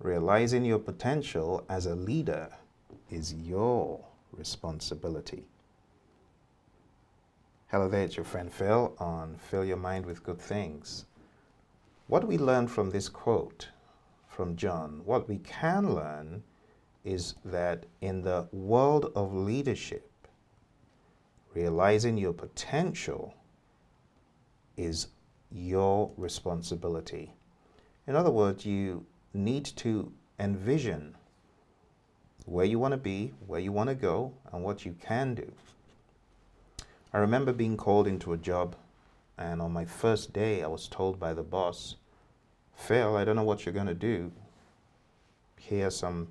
Realizing your potential as a leader is your responsibility. Hello there, it's your friend Phil on Fill Your Mind with Good Things. What do we learn from this quote from John? What we can learn is that in the world of leadership, realizing your potential is your responsibility. In other words, you need to envision where you want to be, where you want to go, and what you can do. I remember being called into a job, and on my first day I was told by the boss, Phil, I don't know what you're going to do. Here are some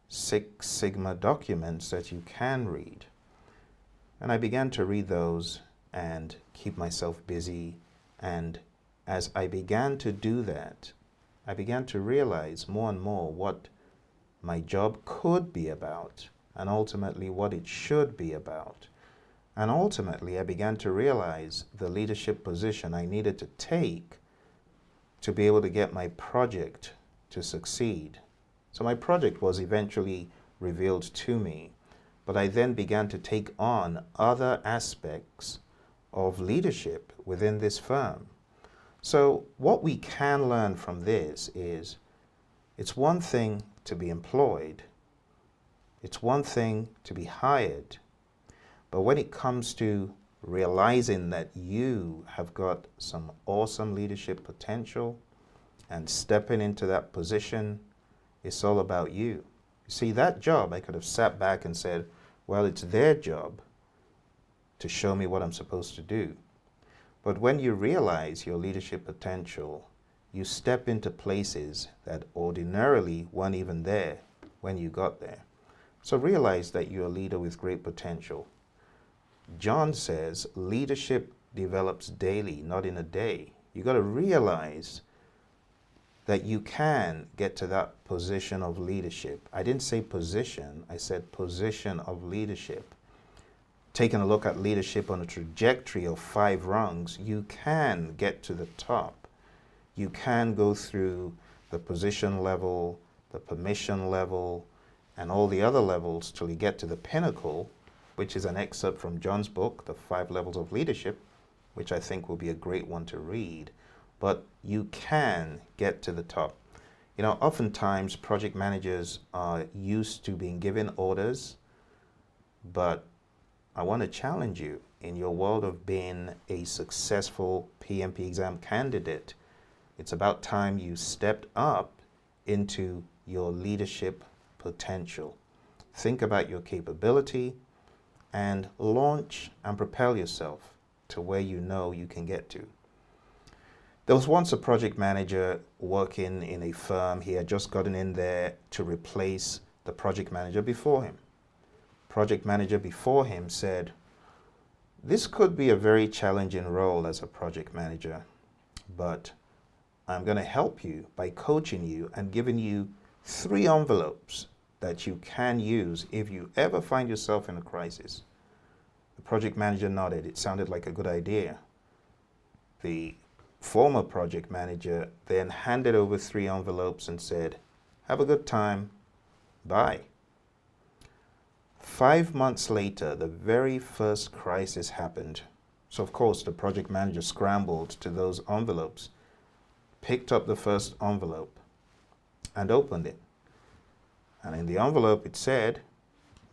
Six Sigma documents that you can read. And I began to read those and keep myself busy. And as I began to do that, I began to realize more and more what my job could be about and ultimately what it should be about. And ultimately, I began to realize the leadership position I needed to take to be able to get my project to succeed. So my project was eventually revealed to me, but I then began to take on other aspects of leadership within this firm. So what we can learn from this is it's one thing to be employed, it's one thing to be hired, but when it comes to realizing that you have got some awesome leadership potential and stepping into that position, it's all about you. You see, that job, I could have sat back and said, well, it's their job to show me what I'm supposed to do. But when you realize your leadership potential, you step into places that ordinarily weren't even there when you got there. So realize that you're a leader with great potential. John says leadership develops daily, not in a day. You got to realize that you can get to that position of leadership. I didn't say position, I said position of leadership. Taking a look at leadership on a trajectory of 5 rungs, you can get to the top. You can go through the position level, the permission level, and all the other levels till you get to the pinnacle, which is an excerpt from John's book, The 5 Levels of Leadership, which I think will be a great one to read. But you can get to the top. You know, oftentimes project managers are used to being given orders, but I want to challenge you in your world of being a successful PMP exam candidate. It's about time you stepped up into your leadership potential. Think about your capability and launch and propel yourself to where you know you can get to. There was once a project manager working in a firm. He had just gotten in there to replace the project manager before him. Project manager before him said, this could be a very challenging role as a project manager, but I'm going to help you by coaching you and giving you 3 envelopes that you can use if you ever find yourself in a crisis. The project manager nodded. It sounded like a good idea. The former project manager then handed over 3 envelopes and said, have a good time, bye. 5 months later, the very first crisis happened. So of course the project manager scrambled to those envelopes, picked up the first envelope and opened it. And in the envelope it said,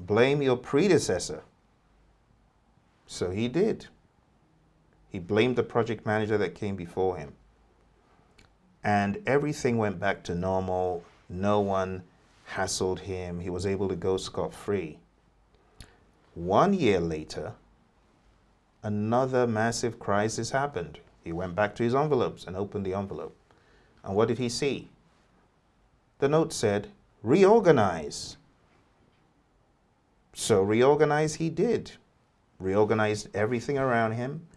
blame your predecessor. So he did. He blamed the project manager that came before him. And everything went back to normal. No one hassled him. He was able to go scot-free. 1 year later, another massive crisis happened. He went back to his envelopes and opened the envelope. And what did he see? The note said, reorganize. So reorganize he did. Reorganized everything around him,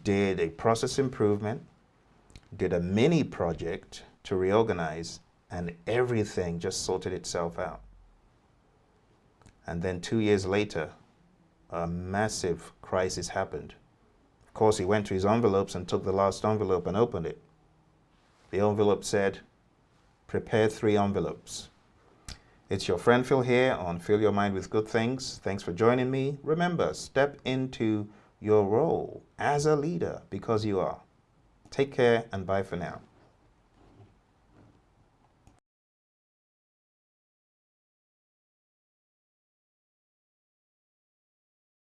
did a process improvement, did a mini project to reorganize, and everything just sorted itself out. And then 2 years later, a massive crisis happened. Of course, he went to his envelopes and took the last envelope and opened it. The envelope said, prepare 3 envelopes. It's your friend Phil here on Fill Your Mind with Good Things. Thanks for joining me. Remember, step into your role as a leader because you are. Take care and bye for now.